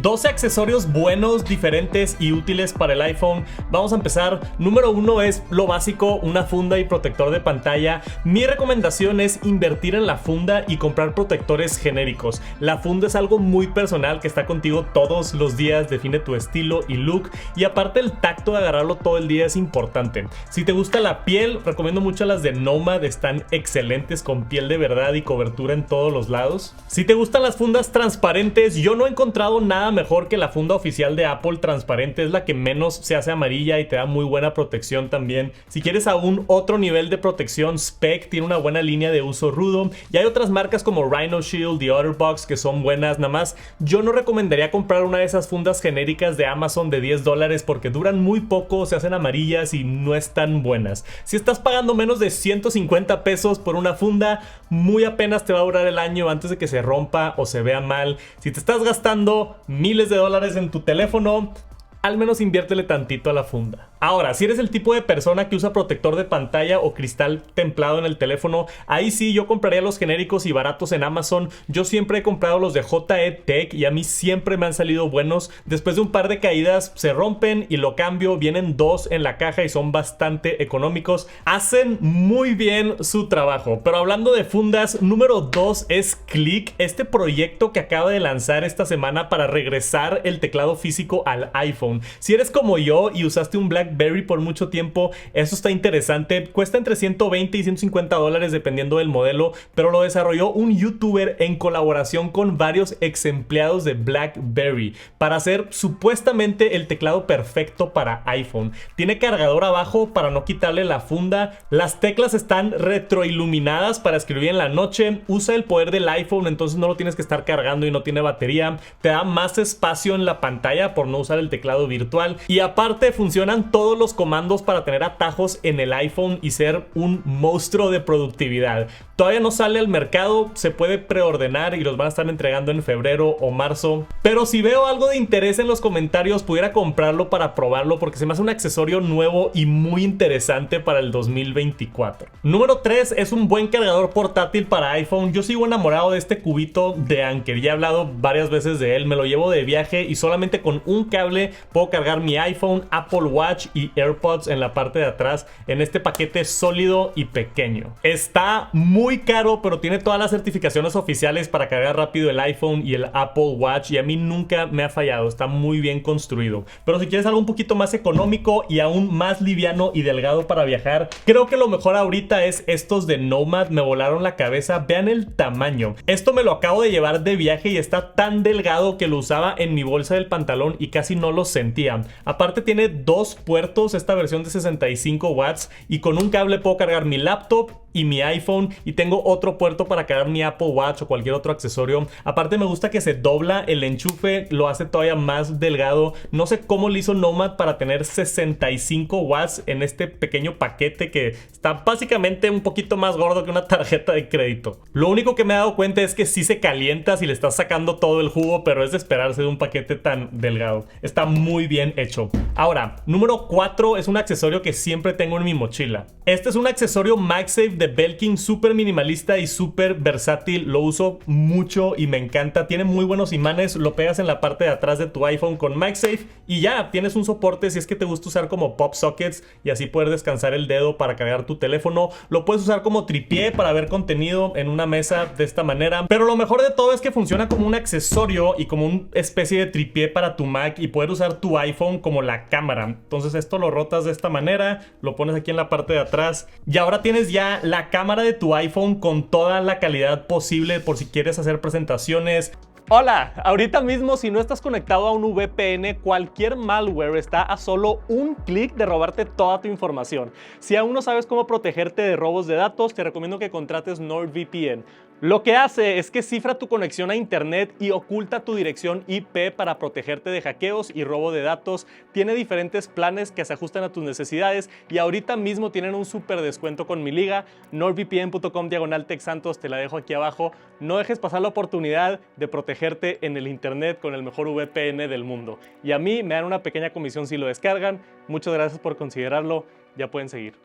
12 accesorios buenos, diferentes y útiles para el iPhone. Vamos a empezar. Número 1 es lo básico, una funda y protector de pantalla. Mi recomendación es invertir en la funda y comprar protectores genéricos. La funda es algo muy personal que está contigo todos los días, define tu estilo y look, y aparte el tacto de agarrarlo todo el día es importante. Si te gusta la piel, recomiendo mucho las de Nomad, están excelentes con piel de verdad y cobertura en todos los lados. Si te gustan las fundas transparentes, yo no he encontrado nada mejor que la funda oficial de Apple transparente. Es la que menos se hace amarilla y te da muy buena protección también. Si quieres aún otro nivel de protección, Speck tiene una buena línea de uso rudo, y hay otras marcas como Rhino Shield y Otterbox que son buenas. Nada más yo no recomendaría comprar una de esas fundas genéricas de Amazon de $10 porque duran muy poco, se hacen amarillas y no están buenas. Si estás pagando menos de 150 pesos por una funda, muy apenas te va a durar el año antes de que se rompa o se vea mal. Si te estás gastando miles de dólares en tu teléfono, al menos inviértele tantito a la funda. Ahora, si eres el tipo de persona que usa protector de pantalla o cristal templado en el teléfono, ahí sí yo compraría los genéricos y baratos en Amazon. Yo siempre he comprado los de JE Tech y a mí siempre me han salido buenos. Después de un par de caídas se rompen y lo cambio. Vienen dos en la caja y son bastante económicos. Hacen muy bien su trabajo. Pero hablando de fundas, número 2 es Click, este proyecto que acaba de lanzar esta semana para regresar el teclado físico al iPhone. Si eres como yo y usaste un BlackBerry por mucho tiempo, eso está interesante. Cuesta entre 120 y 150 dólares dependiendo del modelo, pero lo desarrolló un youtuber en colaboración con varios ex empleados de BlackBerry para hacer supuestamente el teclado perfecto para iPhone. Tiene cargador abajo para no quitarle la funda. Las teclas están retroiluminadas para escribir en la noche. Usa el poder del iPhone, entonces no lo tienes que estar cargando y no tiene batería. Te da más espacio en la pantalla por no usar el teclado virtual, y aparte funcionan todos los comandos para tener atajos en el iPhone y ser un monstruo de productividad. Todavía no sale al mercado, se puede preordenar y los van a estar entregando en febrero o marzo, pero si veo algo de interés en los comentarios pudiera comprarlo para probarlo porque se me hace un accesorio nuevo y muy interesante para el 2024. Número 3 es un buen cargador portátil para iPhone. Yo sigo enamorado de este cubito de Anker, ya he hablado varias veces de él. Me lo llevo de viaje y solamente con un cable puedo cargar mi iPhone, Apple Watch y AirPods en la parte de atrás en este paquete sólido y pequeño. Está muy caro, pero tiene todas las certificaciones oficiales para cargar rápido el iPhone y el Apple Watch, y a mí nunca me ha fallado. Está muy bien construido. Pero si quieres algo un poquito más económico y aún más liviano y delgado para viajar, creo que lo mejor ahorita es estos de Nomad. Me volaron la cabeza, vean el tamaño. Esto me lo acabo de llevar de viaje y está tan delgado que lo usaba en mi bolsa del pantalón y casi no lo sentía. Aparte tiene dos puertos, esta versión de 65 watts, y con un cable puedo cargar mi laptop y mi iPhone, y tengo otro puerto para cargar mi Apple Watch o cualquier otro accesorio. Aparte me gusta que se dobla el enchufe, lo hace todavía más delgado. No sé cómo le hizo Nomad para tener 65 watts en este pequeño paquete que está básicamente un poquito más gordo que una tarjeta de crédito. Lo único que me he dado cuenta es que sí se calienta si le estás sacando todo el jugo, pero es de esperarse de un paquete tan delgado. Está muy bien hecho. Ahora, número 4 es un accesorio que siempre tengo en mi mochila. Este es un accesorio MagSafe de Belkin, súper minimalista y súper versátil. Lo uso mucho y me encanta. Tiene muy buenos imanes, lo pegas en la parte de atrás de tu iPhone con MagSafe y ya tienes un soporte si es que te gusta usar como pop sockets y así poder descansar el dedo para cargar tu teléfono. Lo puedes usar como tripié para ver contenido en una mesa de esta manera, pero lo mejor de todo es que funciona como un accesorio y como una especie de tripié para tu Mac y poder usar tu iPhone como la cámara. Entonces esto lo rotas de esta manera, lo pones aquí en la parte de atrás y ahora tienes ya la cámara de tu iPhone con toda la calidad posible por si quieres hacer presentaciones. Hola, ahorita mismo si no estás conectado a un VPN, cualquier malware está a solo un clic de robarte toda tu información. Si aún no sabes cómo protegerte de robos de datos, te recomiendo que contrates NordVPN. Lo que hace es que cifra tu conexión a internet y oculta tu dirección IP para protegerte de hackeos y robo de datos. Tiene diferentes planes que se ajustan a tus necesidades y ahorita mismo tienen un súper descuento con mi liga, nordvpn.com/TechSantos, te la dejo aquí abajo. No dejes pasar la oportunidad de protegerte en el internet con el mejor VPN del mundo. Y a mí me dan una pequeña comisión si lo descargan. Muchas gracias por considerarlo, ya pueden seguir.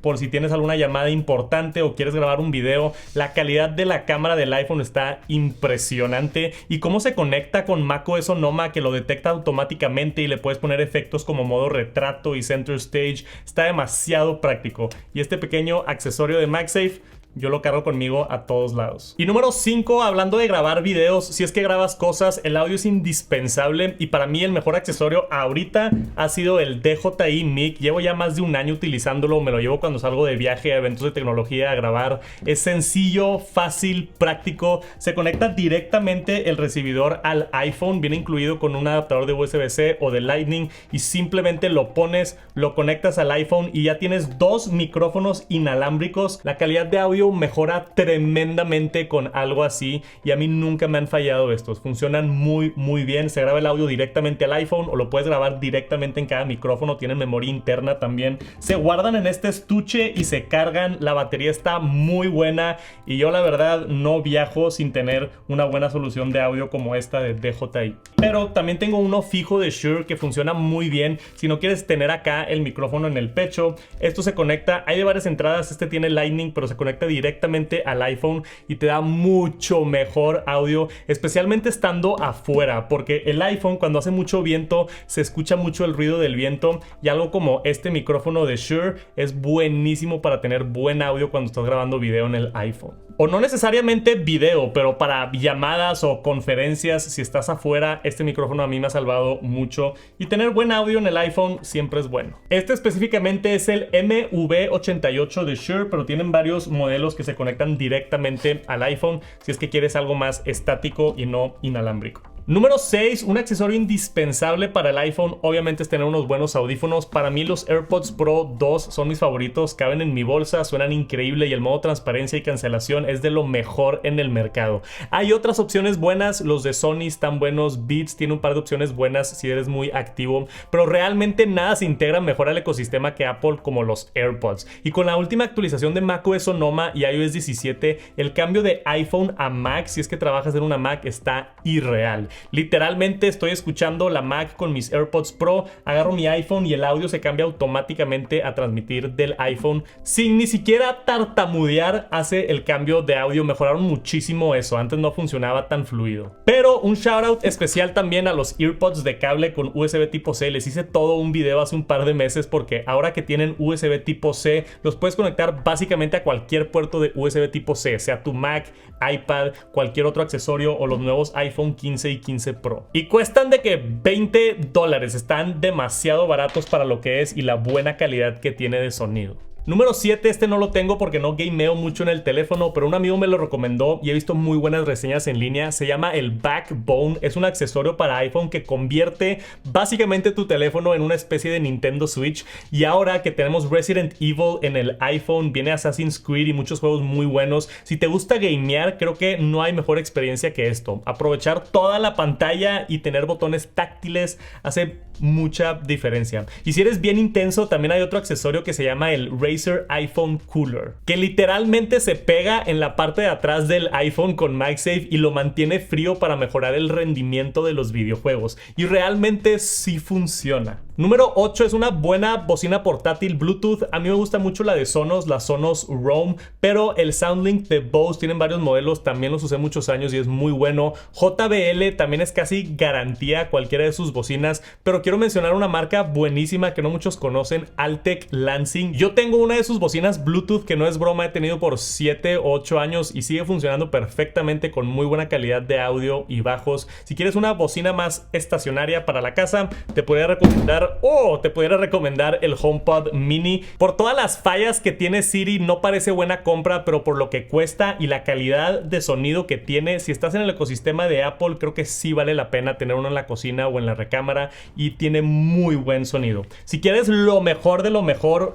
por si tienes alguna llamada importante o quieres grabar un video. La calidad de la cámara del iPhone está impresionante, y cómo se conecta con macOS Sonoma, que lo detecta automáticamente y le puedes poner efectos como modo retrato y center stage. Está demasiado práctico, y este pequeño accesorio de MagSafe yo lo cargo conmigo a todos lados. Y número 5, hablando de grabar videos, si es que grabas cosas, el audio es indispensable, y para mí el mejor accesorio ahorita ha sido el DJI Mic. Llevo ya más de un año utilizándolo, me lo llevo cuando salgo de viaje a eventos de tecnología a grabar. Es sencillo, fácil, práctico, se conecta directamente el recibidor al iPhone, viene incluido con un adaptador de USB-C o de Lightning, y simplemente lo pones, lo conectas al iPhone y ya tienes dos micrófonos inalámbricos. La calidad de audio mejora tremendamente con algo así, y a mí nunca me han fallado estos. Funcionan muy bien. Se graba el audio directamente al iPhone o lo puedes grabar directamente en cada micrófono. Tienen memoria interna también. Se guardan en este estuche y se cargan. La batería está muy buena, y yo la verdad no viajo sin tener una buena solución de audio como esta de DJI. Pero también tengo uno fijo de Shure que funciona muy bien si no quieres tener acá el micrófono en el pecho. Esto se conecta, hay de varias entradas. Este tiene Lightning, pero se conecta directamente al iPhone y te da mucho mejor audio, especialmente estando afuera, porque el iPhone, cuando hace mucho viento, se escucha mucho el ruido del viento, y algo como este micrófono de Shure es buenísimo para tener buen audio cuando estás grabando video en el iPhone. O no necesariamente video, pero para llamadas o conferencias, si estás afuera, este micrófono a mí me ha salvado mucho, y tener buen audio en el iPhone siempre es bueno. Este específicamente es el MV88 de Shure, pero tienen varios modelos que se conectan directamente al iPhone si es que quieres algo más estático y no inalámbrico. Número 6, un accesorio indispensable para el iPhone obviamente es tener unos buenos audífonos. Para mí los AirPods Pro 2 son mis favoritos, caben en mi bolsa, suenan increíble, y el modo transparencia y cancelación es de lo mejor en el mercado. Hay otras opciones buenas, los de Sony están buenos, Beats tiene un par de opciones buenas si eres muy activo, pero realmente nada se integra mejor al ecosistema que Apple como los AirPods. Y con la última actualización de macOS Sonoma y iOS 17, el cambio de iPhone a Mac, si es que trabajas en una Mac, está irreal. Literalmente estoy escuchando la Mac con mis AirPods Pro, agarro mi iPhone y el audio se cambia automáticamente a transmitir del iPhone sin ni siquiera tartamudear. Hace el cambio de audio, mejoraron muchísimo eso, antes no funcionaba tan fluido. Pero un shoutout especial también a los AirPods de cable con USB tipo C. Les hice todo un video hace un par de meses, porque ahora que tienen USB tipo C los puedes conectar básicamente a cualquier puerto de USB tipo C, sea tu Mac, iPad, cualquier otro accesorio o los nuevos iPhone 15 y 15 Pro. Y cuestan de que $20, están demasiado baratos para lo que es y la buena calidad que tiene de sonido. Número 7, este no lo tengo porque no gameo mucho en el teléfono, pero un amigo me lo recomendó y he visto muy buenas reseñas en línea. Se llama el Backbone, es un accesorio para iPhone que convierte básicamente tu teléfono en una especie de Nintendo Switch. Y ahora que tenemos Resident Evil en el iPhone, viene Assassin's Creed y muchos juegos muy buenos. Si te gusta gamear, creo que no hay mejor experiencia que esto. Aprovechar toda la pantalla y tener botones táctiles hace mucha diferencia. Y si eres bien intenso, también hay otro accesorio que se llama el Razer iPhone Cooler, que literalmente se pega en la parte de atrás del iPhone con MagSafe y lo mantiene frío para mejorar el rendimiento de los videojuegos, y realmente sí funciona. Número 8 es una buena bocina portátil Bluetooth. A mí me gusta mucho la de Sonos, la Sonos Roam, pero el SoundLink de Bose tienen varios modelos, también los usé muchos años y es muy bueno. JBL también es casi garantía cualquiera de sus bocinas, pero quiero mencionar una marca buenísima que no muchos conocen, Altec Lansing. Yo tengo una de sus bocinas Bluetooth que no es broma, he tenido por 7 o 8 años y sigue funcionando perfectamente con muy buena calidad de audio y bajos. Si quieres una bocina más estacionaria para la casa, te podría recomendar el HomePod Mini. Por todas las fallas que tiene Siri, no parece buena compra, pero por lo que cuesta y la calidad de sonido que tiene, si estás en el ecosistema de Apple, creo que sí vale la pena tener uno en la cocina o en la recámara, y tiene muy buen sonido. Si quieres lo mejor de lo mejor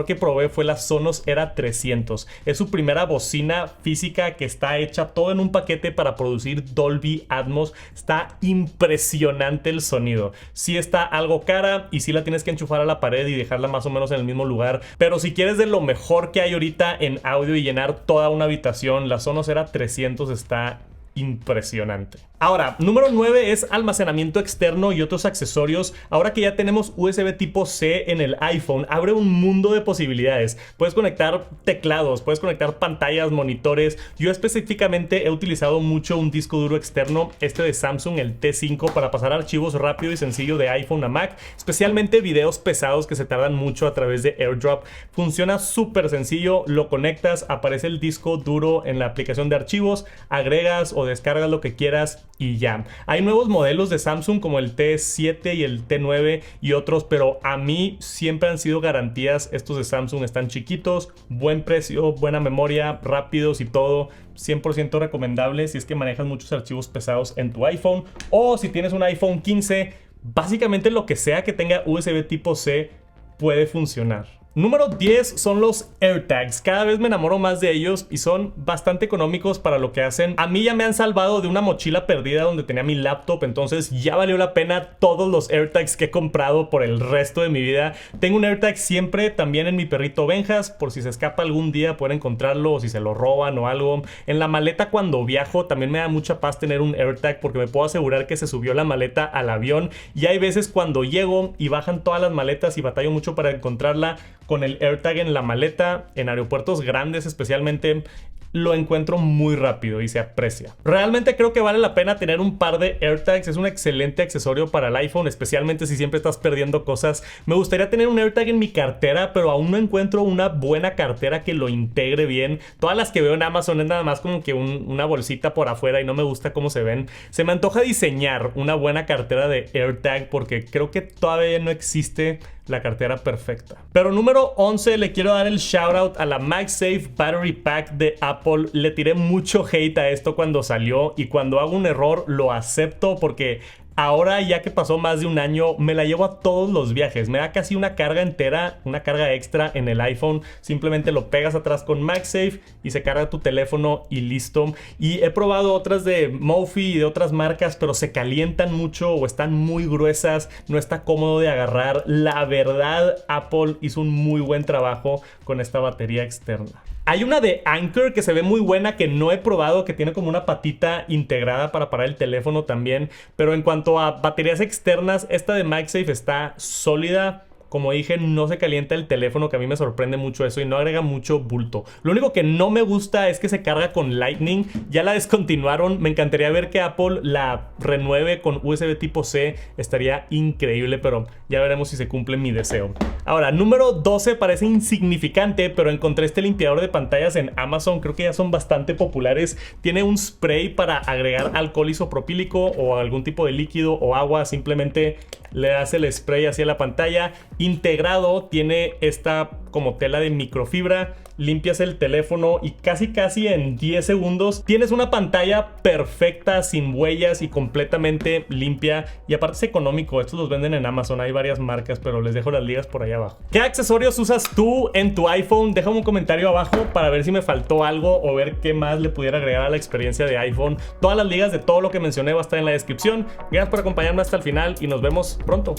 que probé fue la Sonos Era 300. Es su primera bocina física que está hecha todo en un paquete para producir Dolby Atmos. Está impresionante el sonido. Sí está algo cara y sí la tienes que enchufar a la pared y dejarla más o menos en el mismo lugar, pero si quieres de lo mejor que hay ahorita en audio y llenar toda una habitación, la Sonos Era 300 está impresionante. Ahora, número 9 es almacenamiento externo y otros accesorios. Ahora que ya tenemos USB tipo C en el iPhone, abre un mundo de posibilidades. Puedes conectar teclados, puedes conectar pantallas, monitores. Yo específicamente he utilizado mucho un disco duro externo, este de Samsung, el T5, para pasar archivos rápido y sencillo de iPhone a Mac, especialmente videos pesados que se tardan mucho a través de AirDrop. Funciona súper sencillo, lo conectas, aparece el disco duro en la aplicación de archivos, agregas o descargas lo que quieras y ya. Hay nuevos modelos de Samsung como el T7 y el T9 y otros, pero a mí siempre han sido garantías. Estos de Samsung están chiquitos, buen precio, buena memoria, rápidos y todo. 100% recomendable si es que manejas muchos archivos pesados en tu iPhone, o si tienes un iPhone 15, básicamente lo que sea que tenga USB tipo C puede funcionar. Número 10 son los AirTags. Cada vez me enamoro más de ellos y son bastante económicos para lo que hacen. A mí ya me han salvado de una mochila perdida donde tenía mi laptop, entonces ya valió la pena todos los AirTags que he comprado por el resto de mi vida. Tengo un AirTag siempre también en mi perrito Benjas, por si se escapa algún día poder encontrarlo o si se lo roban o algo. En la maleta cuando viajo también me da mucha paz tener un AirTag porque me puedo asegurar que se subió la maleta al avión, y hay veces cuando llego y bajan todas las maletas y batallo mucho para encontrarla. Con el AirTag en la maleta, en aeropuertos grandes especialmente, lo encuentro muy rápido y se aprecia. Realmente creo que vale la pena tener un par de AirTags. Es un excelente accesorio para el iPhone, especialmente si siempre estás perdiendo cosas. Me gustaría tener un AirTag en mi cartera, pero aún no encuentro una buena cartera que lo integre bien. Todas las que veo en Amazon es nada más como que una bolsita por afuera y no me gusta cómo se ven. Se me antoja diseñar una buena cartera de AirTag porque creo que todavía no existe la cartera perfecta. Pero número 11, le quiero dar el shoutout a la MagSafe Battery Pack de Apple. Le tiré mucho hate a esto cuando salió, y cuando hago un error lo acepto porque ahora, ya que pasó más de un año, me la llevo a todos los viajes. Me da casi una carga entera, una carga extra en el iPhone. Simplemente lo pegas atrás con MagSafe y se carga tu teléfono y listo. Y he probado otras de Mophie y de otras marcas, pero se calientan mucho o están muy gruesas. No está cómodo de agarrar. La verdad, Apple hizo un muy buen trabajo con esta batería externa. Hay una de Anker que se ve muy buena, que no he probado, que tiene como una patita integrada para parar el teléfono también. Pero en cuanto a baterías externas, esta de MagSafe está sólida. Como dije, no se calienta el teléfono, que a mí me sorprende mucho eso, y no agrega mucho bulto. Lo único que no me gusta es que se carga con Lightning. Ya la descontinuaron. Me encantaría ver que Apple la renueve con USB tipo C. Estaría increíble, pero ya veremos si se cumple mi deseo. Ahora, número 12 parece insignificante, pero encontré este limpiador de pantallas en Amazon. Creo que ya son bastante populares. Tiene un spray para agregar alcohol isopropílico o algún tipo de líquido o agua. Simplemente le das el spray hacia la pantalla. Integrado tiene esta como tela de microfibra. Limpias el teléfono y casi en 10 segundos tienes una pantalla perfecta, sin huellas y completamente limpia. Y aparte es económico. Estos los venden en Amazon. Hay varias marcas, pero les dejo las ligas por ahí abajo. ¿Qué accesorios usas tú en tu iPhone? Déjame un comentario abajo para ver si me faltó algo o ver qué más le pudiera agregar a la experiencia de iPhone. Todas las ligas de todo lo que mencioné va a estar en la descripción. Gracias por acompañarme hasta el final y nos vemos pronto.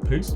Peace.